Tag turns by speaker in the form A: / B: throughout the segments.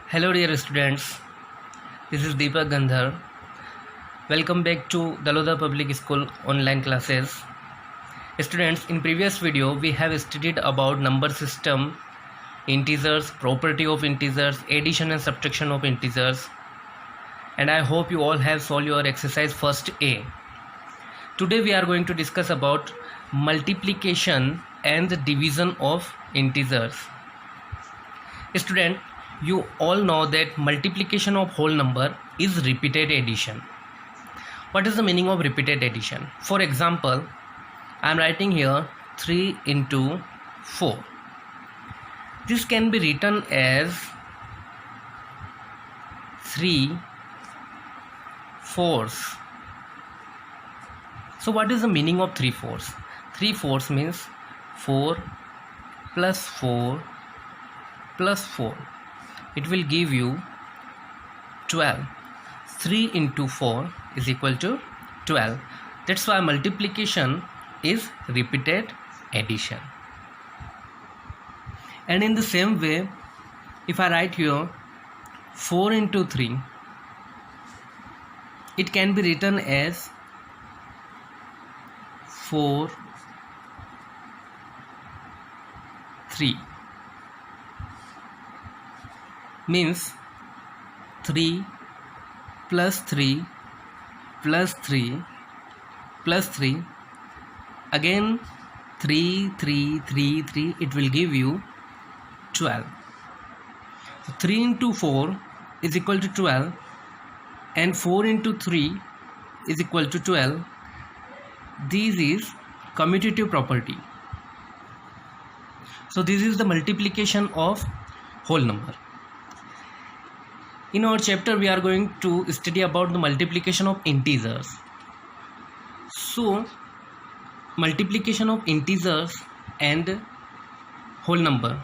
A: Hello dear students, this is Deepak Gandhar. Welcome back to Daloda Public School online classes. Students, in previous video we have studied about number system, integers, property of integers, addition and subtraction of integers, and I hope you all have solved your exercise first A. Today we are going to discuss about multiplication and division of integers. Student, you all know that multiplication of whole number is repeated addition. What is the meaning of repeated addition? For example, I am writing here 3 into 4. This can be written as 3 fourths. So what is the meaning of 3 fourths? 3 fourths means 4 plus 4 plus 4. It will give you 12. 3 into 4 is equal to 12. That's why multiplication is repeated addition. And in the same way, if I write here 4 into 3, it can be written as 4 3. Means 3 plus 3 plus 3 plus 3, again 3 3 3 3, it will give you 12. So 3 into 4 is equal to 12 and 4 into 3 is equal to 12. This is commutative property. So this is the multiplication of whole number. In our chapter we are going to study about the multiplication of integers. So multiplication of integers and whole number,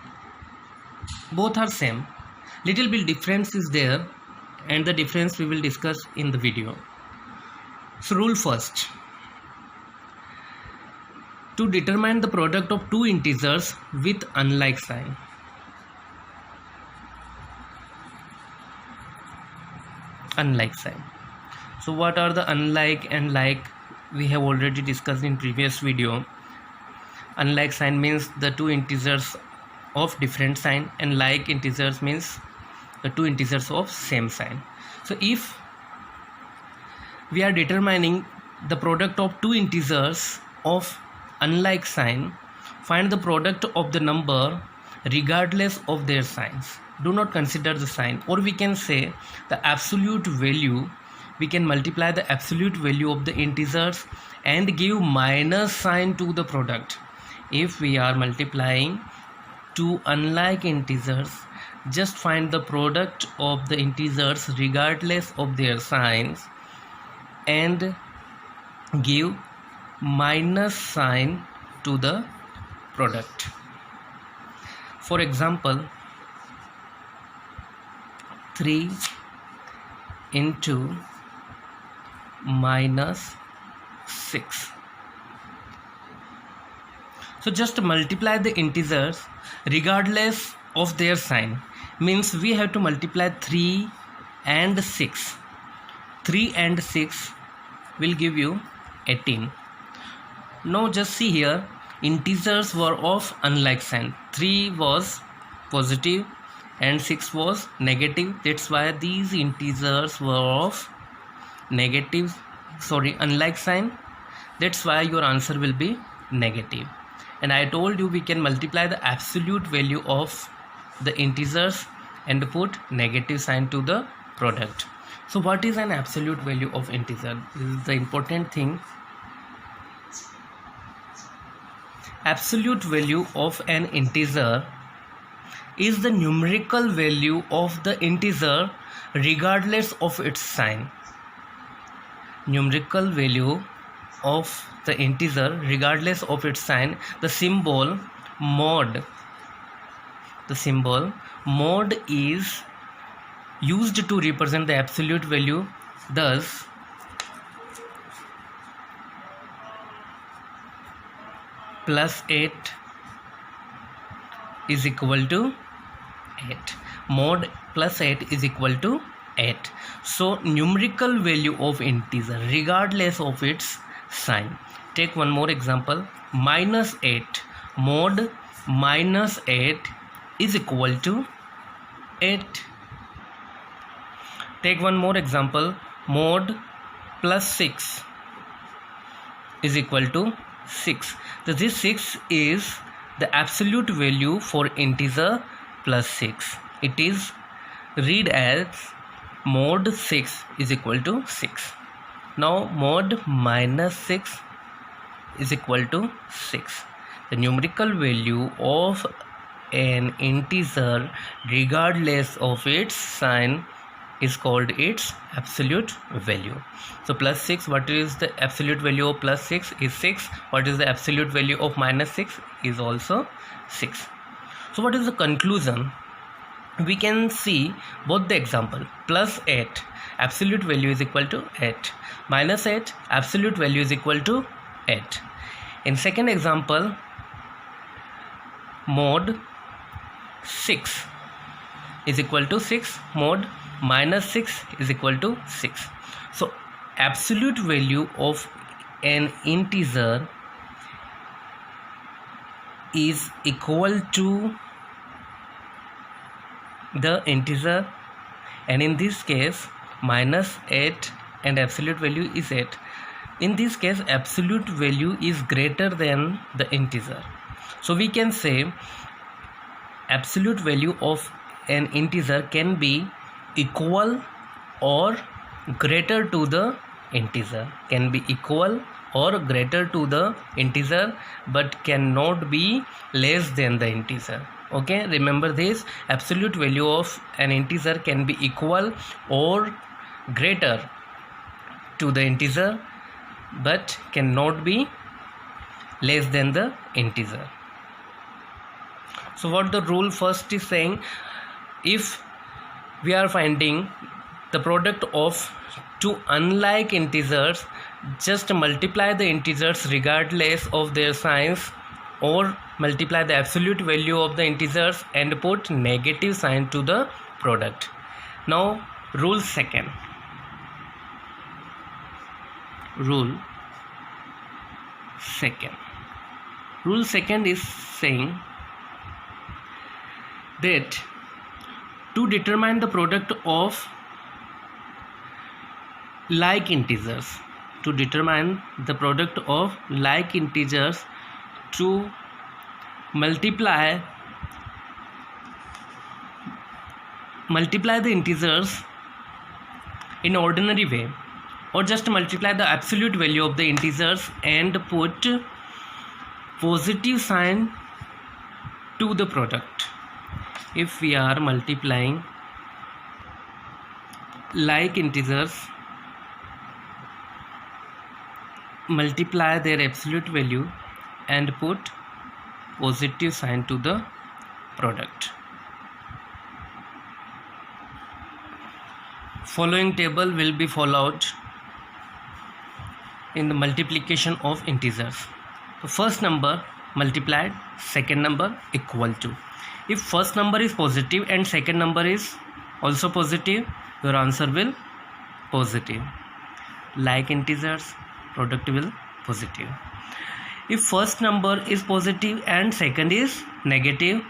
A: both are same. Little bit difference is there, and the difference we will discuss in the video. So rule first. To determine the product of two integers with unlike sign. Unlike sign. So what are the unlike and like? We have already discussed in previous video. Unlike sign means the two integers of different sign, and like integers means the two integers of same sign. So if we are determining the product of two integers of unlike sign, find the product of the number regardless of their signs. Do not consider the sign, or we can say the absolute value. We can multiply the absolute value of the integers and give minus sign to the product. If we are multiplying two unlike integers, just find the product of the integers regardless of their signs and give minus sign to the product. For example, 3 into minus 6. So just multiply the integers regardless of their sign. Means we have to multiply 3 and 6. 3 and 6 will give you 18. Now just see here, integers were of unlike sign. 3 was positive and 6 was negative. That's why these integers were of unlike sign. That's why your answer will be negative. And I told you we can multiply the absolute value of the integers and put negative sign to the product. So what is an absolute value of integer? This is the important thing. Absolute value of an integer is the numerical value of the integer regardless of its sign. Numerical value of the integer regardless of its sign. The symbol mod is used to represent the absolute value. Thus plus 8 is equal to 8. mod plus 8 is equal to 8. So numerical value of integer regardless of its sign. Take one more example. Minus 8 mod minus 8 is equal to 8. Take one more example. Mod plus 6 is equal to 6. So this 6 is the absolute value for integer plus 6. It is read as mod 6 is equal to 6. Now mod minus 6 is equal to 6. The numerical value of an integer regardless of its sign is called its absolute value. So plus 6, what is the absolute value of plus 6 is 6. What is the absolute value of minus 6 is also 6. So what is the conclusion? We can see both the example. Plus 8 absolute value is equal to 8, minus 8 absolute value is equal to 8. In second example, mod 6 is equal to 6, mod minus 6 is equal to 6. So absolute value of an integer is equal to the integer, and in this case minus 8 and absolute value is 8. In this case absolute value is greater than the integer. So we can say absolute value of an integer can be equal or greater to the integer, can be equal or greater to the integer, but cannot be less than the integer. Okay, remember this. Absolute value of an integer can be equal or greater to the integer, but cannot be less than the integer. So what the rule first is saying, if we are finding the product of two unlike integers, just multiply the integers regardless of their signs, or multiply the absolute value of the integers and put negative sign to the product. Now rule second. Rule second is saying that to determine the product of like integers, to multiply the integers in ordinary way, or just multiply the absolute value of the integers and put positive sign to the product. If we are multiplying like integers, multiply their absolute value and put positive sign to the product. Following table will be followed in the multiplication of integers. The first number multiplied, second number equal to. If first number is positive and second number is also positive, your answer will positive. Like integers, product will positive. If first number is positive and second is negative,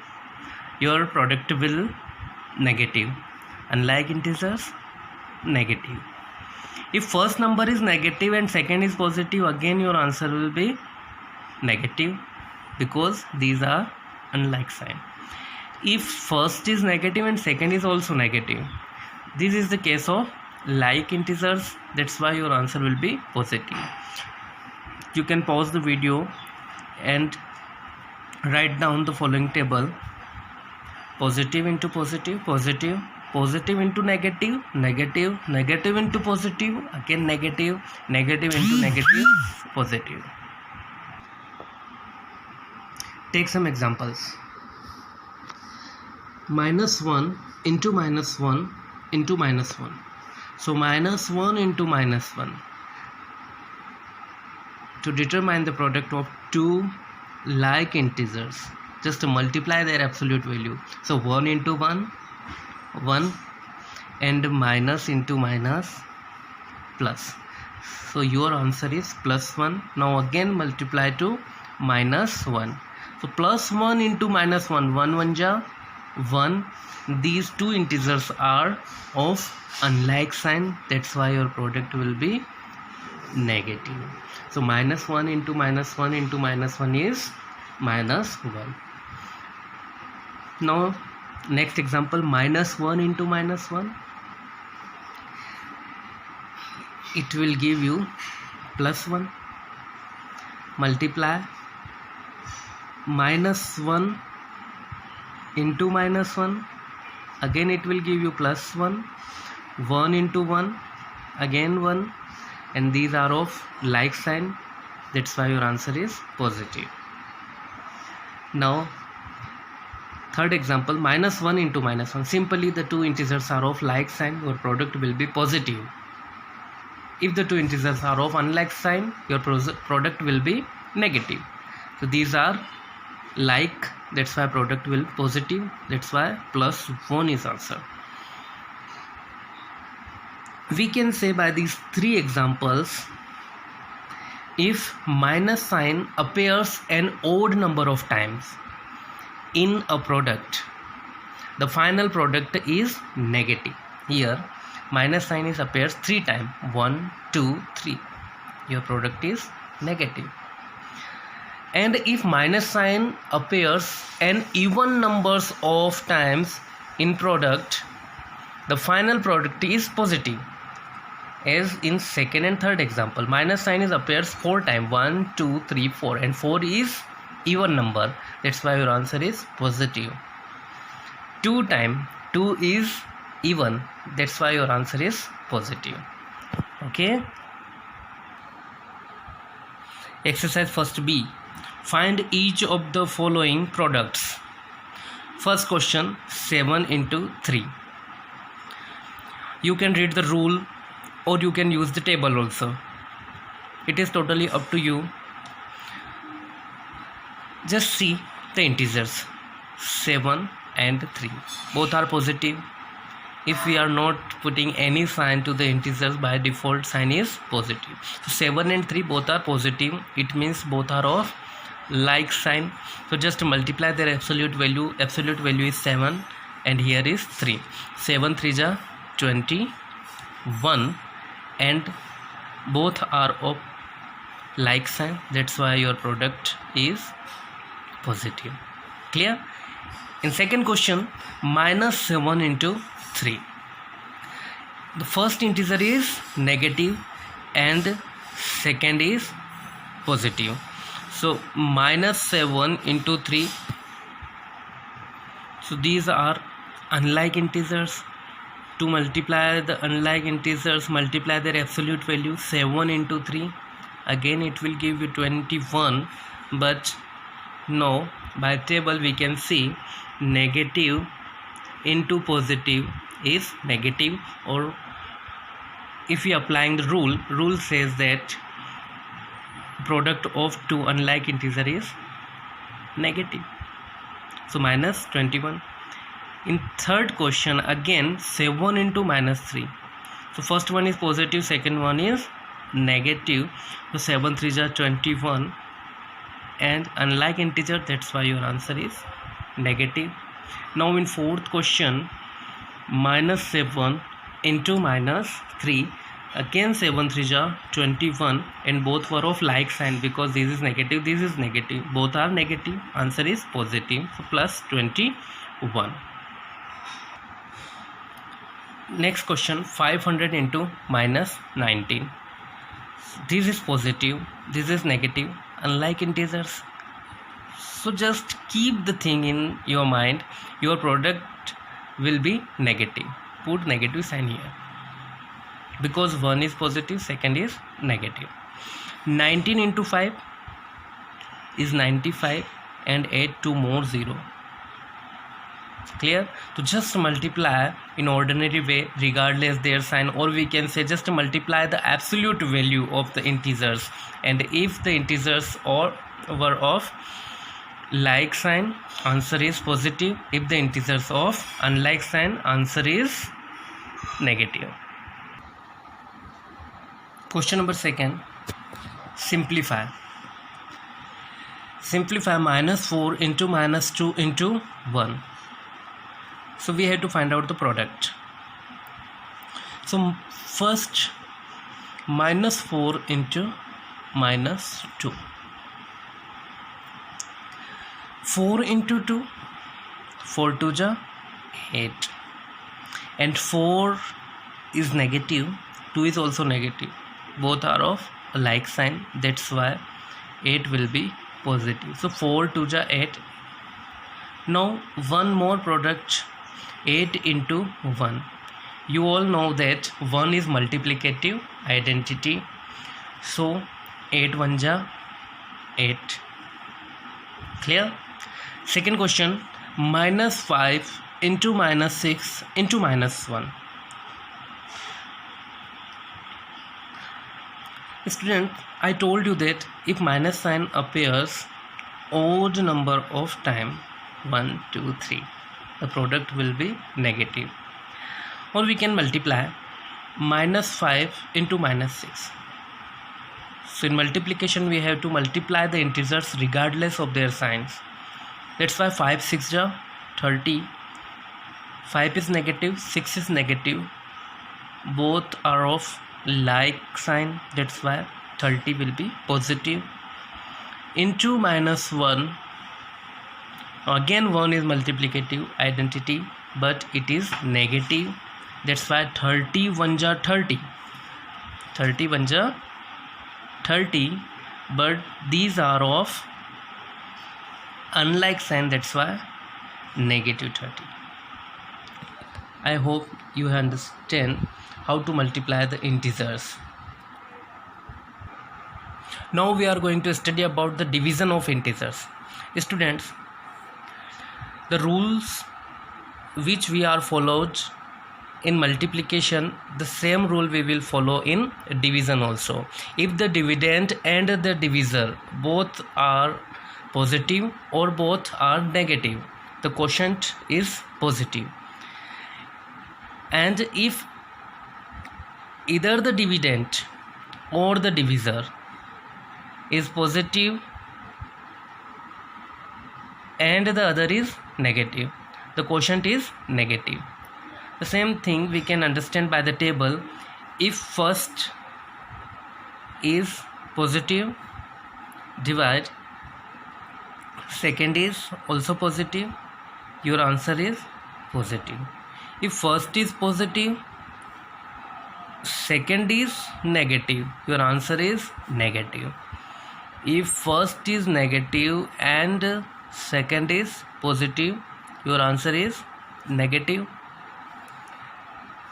A: your product will negative. Unlike integers, negative. If first number is negative and second is positive, again your answer will be negative, because these are unlike sign. If first is negative and second is also negative, this is the case of like integers, that's why your answer will be positive. You can pause the video and write down the following table: positive into positive, positive, positive into negative, negative, negative into positive, again negative, negative into negative, positive. Take some examples. Minus 1 into minus 1 into minus 1. So minus 1 into minus 1. To determine the product of two like integers, just to multiply their absolute value. So 1 into 1, 1 and minus into minus plus. So your answer is plus 1. Now again multiply to minus 1. So plus 1 into minus 1, 1 1 ja 1. These two integers are of unlike sign, that's why your product will be negative. So minus 1 into minus 1 into minus 1 is minus 1. Now next example, minus 1 into minus 1, it will give you plus 1. Multiply minus 1 into minus 1, again it will give you plus 1. 1 into 1, again 1, and these are of like sign, that's why your answer is positive. Now third example, minus 1 into minus 1, simply the two integers are of like sign, your product will be positive. If the two integers are of unlike sign, your product will be negative. So these are like, that's why product will be positive, that's why plus 1 is answer. We can say by these three examples, if minus sign appears an odd number of times in a product, the final product is negative. Here minus sign is appears 3 times, 1 2 3, your product is negative. And if minus sign appears an even numbers of times in product, the final product is positive. As in second and third example, minus sign is appears 4 times, 1 2 3 4, and 4 is even number, that's why your answer is positive. 2 times, 2 is even, that's why your answer is positive. Okay, exercise first B, find each of the following products. First question, 7 into 3. You can read the rule or you can use the table also, it is totally up to you. Just see the integers 7 and 3, both are positive. If we are not putting any sign to the integers, by default sign is positive. So 7 and 3 both are positive, it means both are of like sign. So just multiply their absolute value. Absolute value is 7 and here is 3. 7 3 ja 21, and both are of like sign, that's why your product is positive. Clear? In second question, minus 7 into 3, the first integer is negative and second is positive. So minus 7 into 3, so these are unlike integers. To multiply the unlike integers, multiply their absolute value. 7 into 3, again it will give you 21, but no, by table we can see negative into positive is negative, or if we applying the rule says that product of two unlike integer is negative. So minus 21. In third question, again 7 into minus 3. So first one is positive, second one is negative. So 7 3 are 21, and unlike integer, that's why your answer is negative. Now in fourth question, minus 7 into minus 3, again 7 3 are 21, and both were of like sign, because this is negative, this is negative, both are negative, answer is positive. So plus 21. Next question, 500 into minus 19. This is positive, this is negative, unlike integers. So just keep the thing in your mind, your product will be negative. Put negative sign here, because one is positive, second is negative. 19 into 5 is 95, and add 2 more 0. Clear? To just multiply in ordinary way regardless their sign, or we can say just multiply the absolute value of the integers, and if the integers were of like sign, answer is positive. If the integers of unlike sign, answer is negative. Question number 2, simplify. Simplify -4 into -2 into 1. So we have to find out the product. So first, -4 into -2. 4 into 2, 4 2 ja 8, and 4 is negative, 2 is also negative, both are of a like sign, that's why 8 will be positive. So 4 2 ja 8. Now one more product, 8 into 1. You all know that 1 is multiplicative identity, so 8 1 ja 8. Clear? Second question, -5 into -6 into -1. Student, I told you that if minus sign appears odd number of time, 1 2 3, the product will be negative. Or we can multiply -5 into -6. So in multiplication we have to multiply the integers regardless of their signs. That's why 5 6 ja 30. 5 is negative, 6 is negative, both are of like sign, that's why 30 will be positive. Into -1, again 1 is multiplicative identity, but it is negative, that's why 30 1 ja 30. 30 1 ja 30, but these are of unlike sign, that's why -30. I hope you understand how to multiply the integers. Now we are going to study about the division of integers. Students, the rules which we are followed in multiplication, the same rule we will follow in division also. If the dividend and the divisor both are positive or both are negative, the quotient is positive. And if either the dividend or the divisor is positive and the other is negative, the quotient is negative. The same thing we can understand by the table. If first is positive, divide, second is also positive, your answer is positive. If first is positive, second is negative, your answer is negative. If first is negative and second is positive, your answer is negative.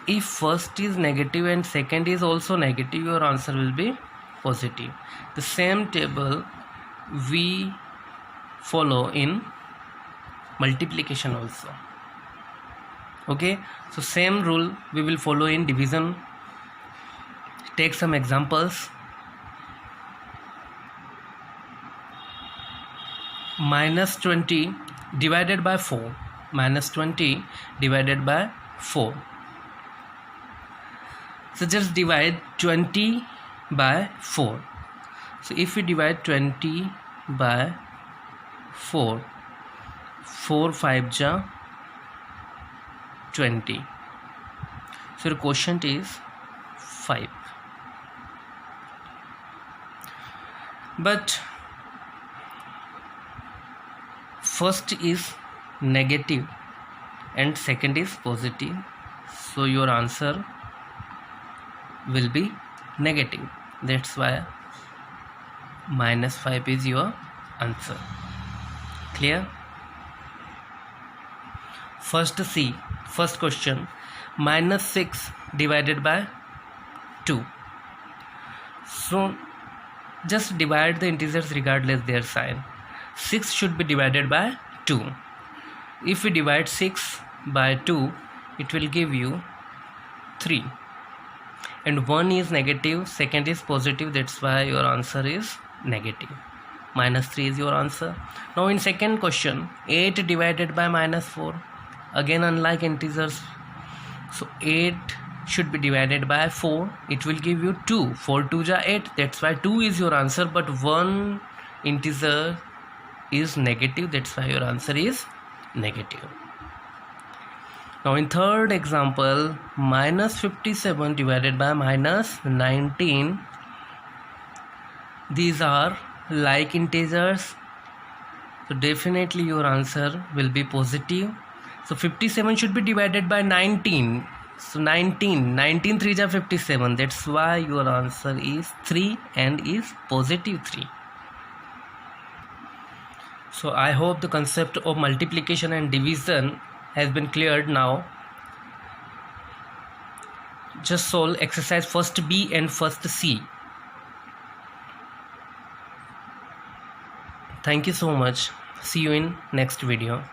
A: If first is negative and second is also negative, your answer will be positive. The same table we follow in multiplication also. Okay, so same rule we will follow in division. Take some examples. -20 divided by 4. -20 divided by 4. So just divide 20 by 4. So if we divide 20 by 4, 4 5 ja 20. So the quotient is 5. But first is negative and second is positive, so your answer will be negative. That's why -5 is your answer. Clear? First C, first question, -6 divided by 2. So just divide the integers regardless their sign. 6 should be divided by 2. If we divide 6 by 2, it will give you 3. And 1 is negative, second is positive, that's why your answer is negative. minus 3 is your answer. Now in second question, 8 divided by minus 4, again unlike integers, so 8 should be divided by 4, it will give you 2. 4 2 are 8, that's why 2 is your answer, but one integer is negative, that's why your answer is negative. Now in third example, minus 57 divided by minus 19, these are like integers, so definitely your answer will be positive. So 57 should be divided by 19, so 19 3s are 57, that's why your answer is 3 and is positive 3. So I hope the concept of multiplication and division has been cleared now. Just solve exercise first B and first C. Thank you so much. See you in next video.